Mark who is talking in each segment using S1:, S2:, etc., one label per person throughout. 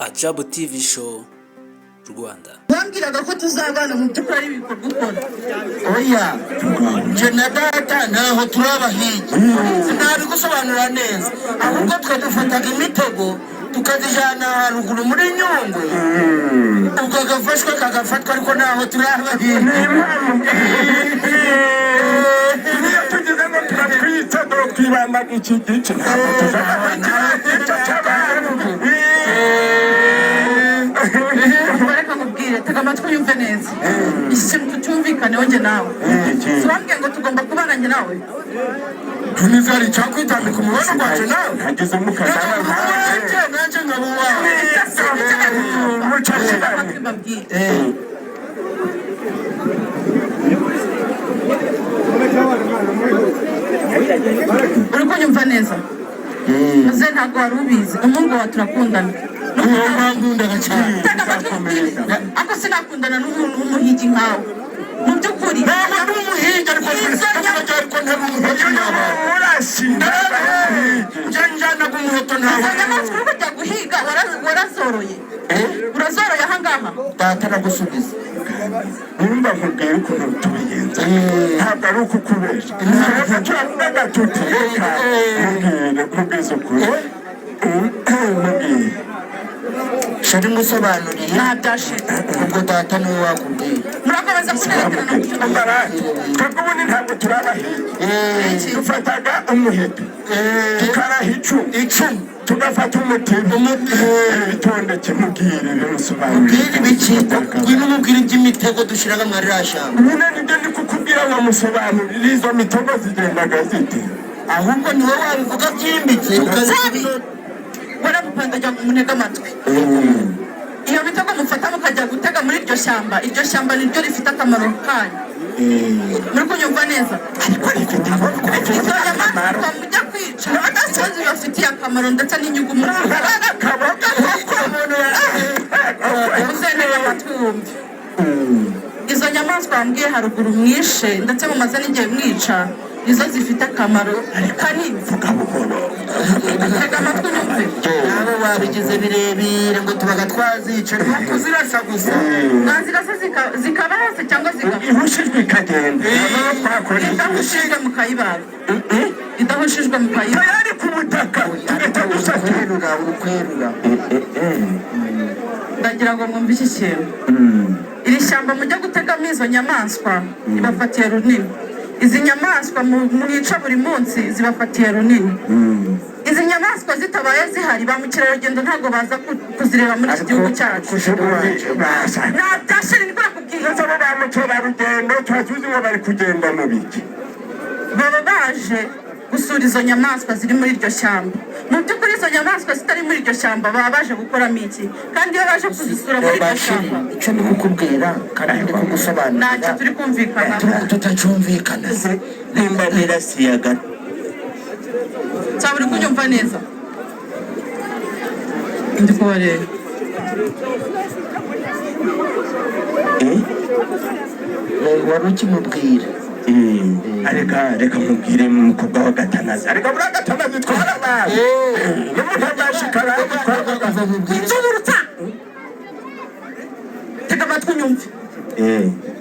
S1: Ajabu TV show Rwanda.
S2: Wambwiraga ko tuzabana mu by'ukuri ari ibikorwa ukora. Oya, je na data naho turabahiga. Sinabi gusobanura neza. Ahubwo twe dufataga imitego tukazijana haruguru muri Nyungwe. Ubwo gafashwe kagafatwa ariko naho turabahiga.
S3: Iyo tugeze ngo turatwitsa twibanda iki gice.
S2: Bareka mubwire tega amatwi yumve neza. Ikintu tutumvikane wonge nawe. Twambwiye ngo tugomba kubana njye nawe.
S3: Tunizari cyakwitambika umubano gwaje nawe. Hageze mukazana
S2: nanje ngabuwa.
S3: Muchachira.
S2: Uri kunyumva neza? Maze ntabwo wari ubizi umuhungu wawe turakundana. Ako sinakundana n'umuntu w'umuhigi nkawe. Mu by'ukuri ntabwo umuhigi ariko njyana kumuheto ntawe. Inyamaswa uri kujya guhiga warazoroye. Urazoroye ahangaha. Data nagusubiza.
S3: Nimba nkubwira ukuntu tubigenza ntabwo ari ukukubesha turavuga tuti reka mubwire kubwiza ukuri mubwire
S2: shari musobanuriye ntabyashira ubwo data niwe wakubwira murakomeza kunerekerana mu cyumba
S3: twebwe ubundi ntabwo turabahiga dufataga umuheto tukaraha icumi tugafata umutima bitondeke mubwire bimusobanurire
S2: ibicika ngwino umubwire iby'imitego dushiraga mwari rashamba
S3: nyine nibyo ndi kukubwira bamusobanurire izo mitego zigendaga zite
S2: ahubwo niwe wabivuga byimbitse ukazabi warabupanda jya kumunega amatwi iyo mitego mufata mukajya gutega muri iryo shyamba niryo rifite akamaro kanyu muri kunyumva neza
S3: ariko rifite
S2: akamaro mujya kwica abadasanzwe bafitiye akamaro ndetse n'inyungu muri izo nyamaswa wambwiye haruguru mwishe ndetse mumaze n'igihe mwica nizo zifite akamaro kanini tega amatwi numve nabo babigize birebire ngo tubaga twazica nuko zirasa gusa nazirasa zikaba hose cyangwa
S3: ihushijwe ikagenda
S2: idahushijwe mukayibaga idahushijwe mukayibaga
S3: yari ku butaka tugahita dusakura
S2: urukwerura ndagira ngo mwumve iki kintu iri shyamba mujya gutegamo izo nyamaswa ibafatiye runini izi nyamaswa mwica buri munsi zibafatiye runini izi nyamaswa zitabaye zihari ba mukerarugendo ntabwo baza kuzireba muri iki gihugu cyacu ntabyashira nibwo nakubwiye
S3: abo ba mukerarugendo turazuzi ngo bari kugenda mu biki
S2: baba baje gusura izo nyamaswa ziri muri iryo shyamba mu by'ukuri izo nyamaswa zitari muri iryo shyamba baba baje gukoramo iki kandi iyo baje kuzisura muri iryo shyamba
S4: icyo ndi kukubwira kandi ndi kugusobanurira
S2: ntacyo turi kumvikana
S4: tutacyumvikana nimba nirasiyaga
S2: cyaba uri kunyumva neza ndi kubareba
S4: wari ukimubwira
S3: reka mubwire umukobwa wa gatanazi ariko buriya gatanazi twara abantu n'umuntu azashikara
S2: nzubutsa tega amatwi unyumve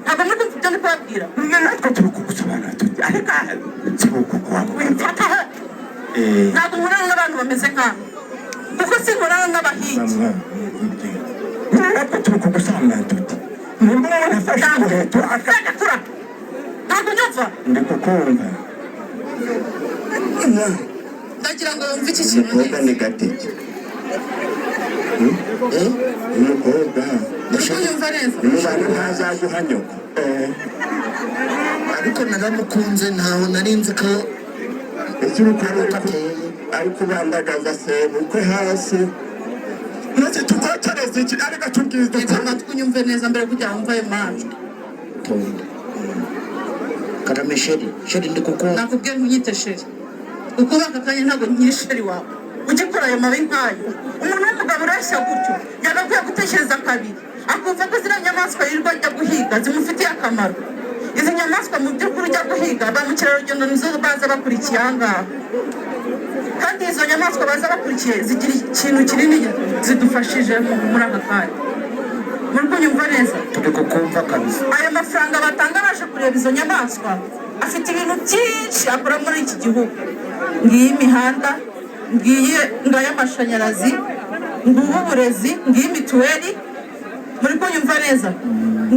S2: ntabwo muri kumva ibyo ndi kubabwira
S3: natwe turi kugusobanura tuti ariko si
S2: wimfataho ntabwo nkorana n'abantu bameze nk'abo kuko sinkorana n'abahigi
S3: natwe turi kugusobanura tuti nimba umuntu afashe umuheto
S2: akagakura ntabwo nyumva
S3: ndi kukumva
S2: ndagira ngo wumve iki kintu
S3: umukobwa ni gateke umukobwa
S2: unyumva neza
S3: umubano ntazaguha nyoko
S4: ariko naramukunze ntaho nari nzi ko
S3: ese urukweruka ari kubandagaza sebukwe hasi maze tukotereze iki ariko tubwize
S2: tega amatwi unyumve neza mbere kugira ngo wumve ayo majwi
S4: karame sheri ndi kukumva
S2: nakubwiye ntunyite sheri kuko aka kanya ntabwo nkiri sheri wawe ujye ukora ayo mabi nkayo umuntu w'umugabo urashya gutyo yagakwiye gutekereza kabiri akumva ko ziriya nyamaswa yirirwa ajya guhiga zimufitiye akamaro izi nyamaswa mu by'ukuri ujya guhiga ba mukerarugendo nizo baza bakurikiye aha ngaha kandi izo nyamaswa baza bakurikiye zigira ikintu kinini zidufashije muri aka kanya. Muri kunyumva neza?
S4: turi kukumva kabisa.
S2: Ayo mafaranga batanga baje kureba izo nyamaswa afite ibintu byinshi akora muri iki gihugu. Ngiyi imihanda, ngiye amashanyarazi, ngubu uburezi, ngiyi mituweli. Muri kunyumva neza?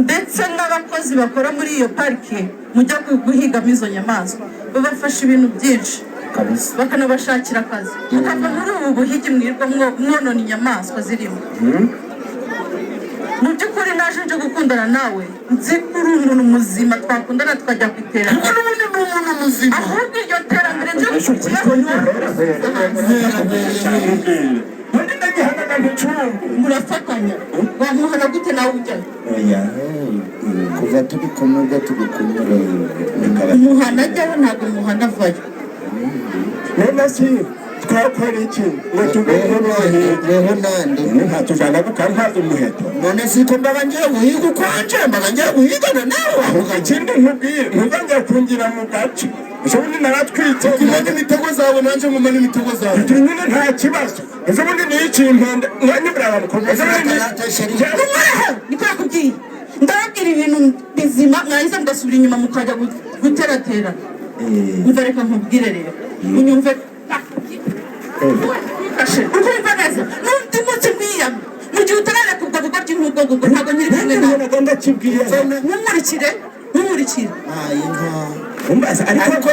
S2: Ndetse n'abakozi bakora muri iyo parike mujya guhigamo izo nyamaswa babafasha ibintu byinshi
S4: kabisa,
S2: bakanabashakira akazi. Mukava muri ubu buhigi mwirwa mwonona inyamaswa zirimo. Mu by'ukuri naje nje gukundana nawe, nzi ko uri umuntu muzima, twakundana tukajya ku iterambere.
S4: ubundi ni umuntu muzima.
S2: Ahubwo iryo terambere nje gushyikiraho murafatanya. Wamuhana gute nawe ujyayo?
S4: kuva turi kumwe ubwo turi kumwe.
S2: Umuhana ajyayo ntabwo umuhana avayo.
S3: none si twakora iki ngo tugomba
S4: weho nande
S3: ntatujana gukankaza umuheto
S4: none siko mbaga ngiye guhiga ukwanje, mbaga ngiye guhigana nawe.
S3: ikindi nkubwiye ntuzongera kungira mu gace ejobundi naratwitse
S4: kumenya imitego zawe nanjye ngumana imitego zawe.
S3: nyine nta kibazo ejobundi niyo ikimpenda mwanyibura abamukobwa ejobundi
S2: niko yakubwiye. ndababwira ibintu bizima mwahize mugasubira inyuma mukajya guteraterana. Umva reka nkubwire rero unyumve ukumva neza n'undi munsi mwiyama mu gihe utarara kubwo bugoryi nk'ubwo ngubwo ntabwo nyiri kumwe nawe. Nkumurikire
S3: umbaza ariko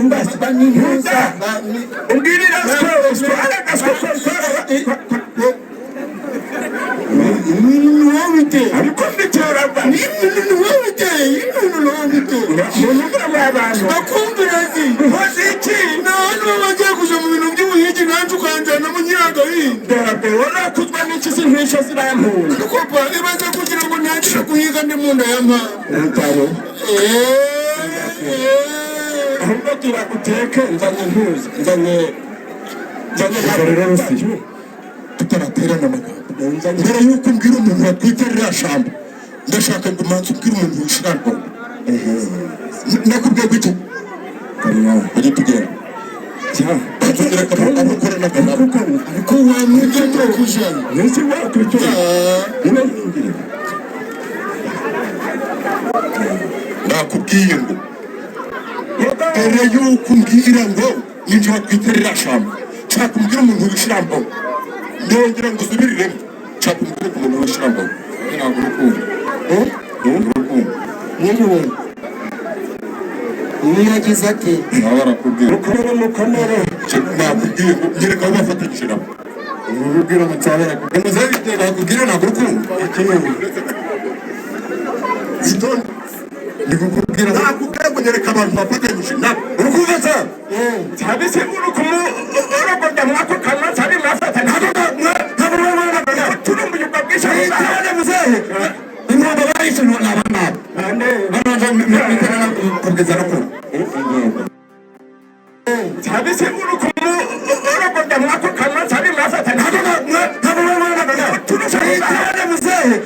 S3: umbaza umbwirira ariko mbitera
S4: bakumbira zi
S3: nkoze iki
S4: none bagiye kuja mu bintu by'ubuhigi nanjye ukanjyana mu nyiragahinda.
S3: warakuzwa n'iki sintisho zirampura
S4: Kopa ibaze kugira ngo ntangire guhiga ndi mu nda ya mpa.
S3: utaro ahubwo gira uteke nzanye ntuzi nzanye rero rusiyo
S4: tutaraterana amagambo mbere y'uko umbwira umuntu watwite ririya shamba ndashaka ngo umanze umbwire umuntu wishirarwa. nakubwiye gutya ujye tugenda tugira akamaro gukora n'akamaro ariko wamwibye turakujana
S3: nzi wakwitura ninahingire
S4: nakubwiye ngo mbere y'uko umbwira ngo ninjye watwite ririya shamba nshaka umbwire umuntu wishirarwa ndongera ngo usubiriremo nshaka umbwire ku muntu wishirarwa ntabwo urukundo
S2: mwiriwe. Uyu yagize ati
S4: nawe arakubwira
S3: mukomere
S4: nakubwiye ngo nyereka aho bafatanyije nabo urubwira umutsaba arakubwira nakubwira ntabwo urukundo itonde ndikukubwira nakubwira ngo nyereka abantu bafatanyije nabo urukundo sa
S3: tabise urukumu orogoda mwako kanwa tabi mwafatanya turumbuye ubwo bwishaho
S4: muzehe inkondo bahise naba nabo bananza kugeza no kure
S3: tabise urukumu orogoda mwako kanwa tabi mwafatanya
S4: turumbuye muzehe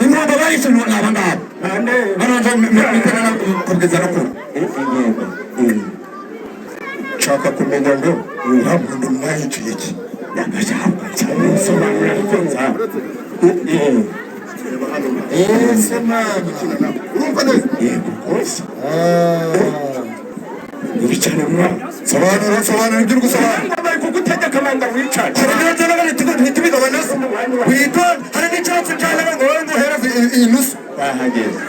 S4: inkondo bahise naba nabo bananza kugeza no kure nshaka kumenya ngo nta muntu mwayiciye iki
S3: nagashaka cyane nsobanura ariko nzaba
S4: ese mwana urumva neza
S3: yego rwose wicane mwana
S4: sobanura ibyo uri gusobanura
S3: bari kugutegeka manda wicane
S4: hari neza n'abandi ntitubigabane se witonde hari n'icyatsi cyane ngo wowe nguhereze iyi nusu
S3: bahageze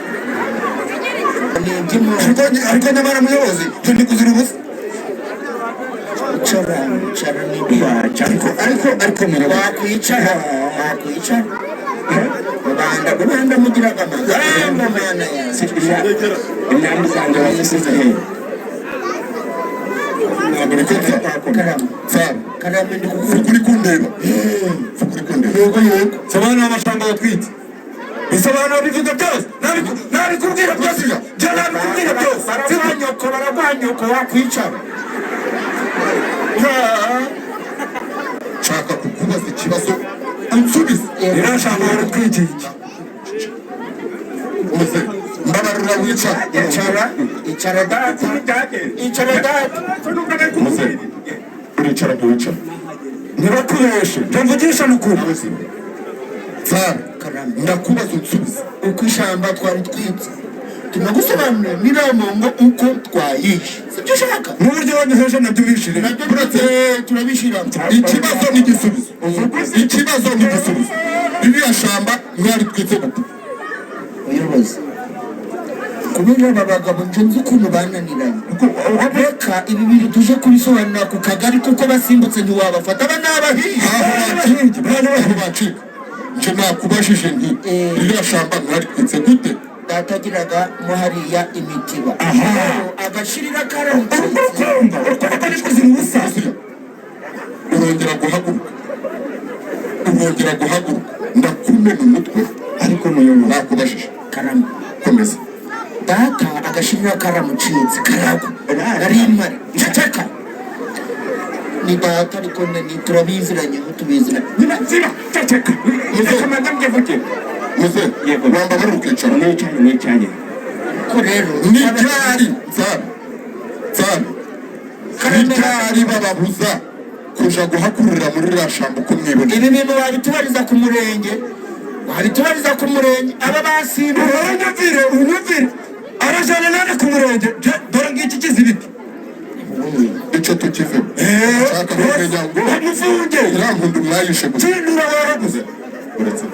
S4: ariko nyamara muyobozi turi kuzira ubusa ariko wakwicara rubanda mugiraga amagambo mana
S3: imyambi zanjye wazisize he
S4: ntabwo rikotse karame ndi kuvuga uri kundeba yego sobanura amashamba watwite bisobanura bivuga byose nabikubwira byose jya nabikubwira byose baragwanyuko wakwicara nshaka kukubaza ikibazo unsubize rirashaka warutwite iki mbabarira wicara icara data uricara ntiwicara
S3: ntibakubeshe ndavugisha n'ukuri
S4: zara ndakubaza unsubize
S2: uko ishyamba twari twitse tunagusobanurira n'iramongo uko twayishe sibyo ushaka
S3: n'uburyo wanyoheje nabyo ubishire
S2: nabyo turabishyiramo
S4: ikibazo n'igisubizo ikibazo n'igisubizo ririya shamba mwari twitse gute
S2: uyobozi kubera aba bagabo nje nzi ukuntu bananiranye reka ibi bintu tuje kubisobanurira ku kagari kuko basimbutse ntiwabafata aba ni abahinzi
S4: aho bacika nje nakubajije nti ririya shamba mwari twitse gute
S2: datagiraga mo hariya imitiba agashirira karamutse
S4: urongera guhaguruka ndakumena umutwe
S3: ariko muyobozi
S4: nakubajije
S2: karama
S4: komeza
S2: data agashirira karamucitse karagwa nari impari nceceka ni data ariko turabiziranye nk'utubiziranye
S3: ziba ceceka muzekomanda mgevuge
S4: muze wamba bari ukicara
S3: nicanye
S2: ko rero
S4: n'ibyari n'ibyari bababuza kuja guhakurira muri ririya shamba uko mwibona
S2: ibi bintu wabitubariza ku murenge aba basimbuye
S3: unyumvire arajana nane ku murenge dore ngiki kizibiti
S4: icyo tukive nshaka kumenya ngo
S3: mufunge
S4: iriya mpundu mwayishe gusa
S3: tindura waraguze
S4: uretse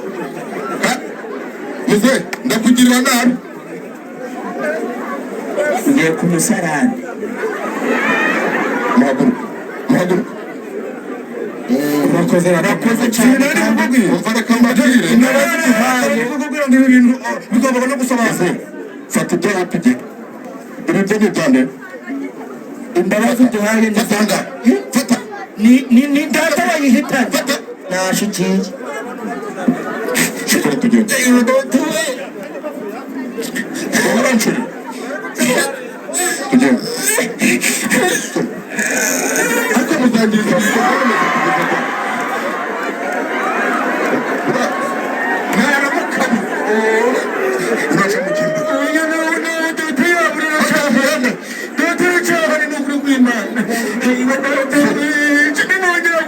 S4: muze ndakugirira nabi
S3: ngiye ku musarani
S4: muhaguruka
S3: urakoze cyane
S4: umva reka mbabwire
S3: kugira ngo ibi bintu bigomba no gusobanura
S4: fata ibyawe tugende ibi byo ni ibyande
S2: imbabazi duhaye
S4: fatanga fata
S2: ni data wayihitanye
S4: fata
S2: nashikiye
S4: shikora tugende urancuri tugende ariko muzangiriza uraje mu kintu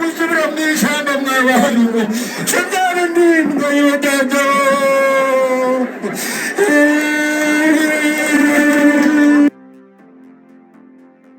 S2: gusubira mu ishyamba mwabantu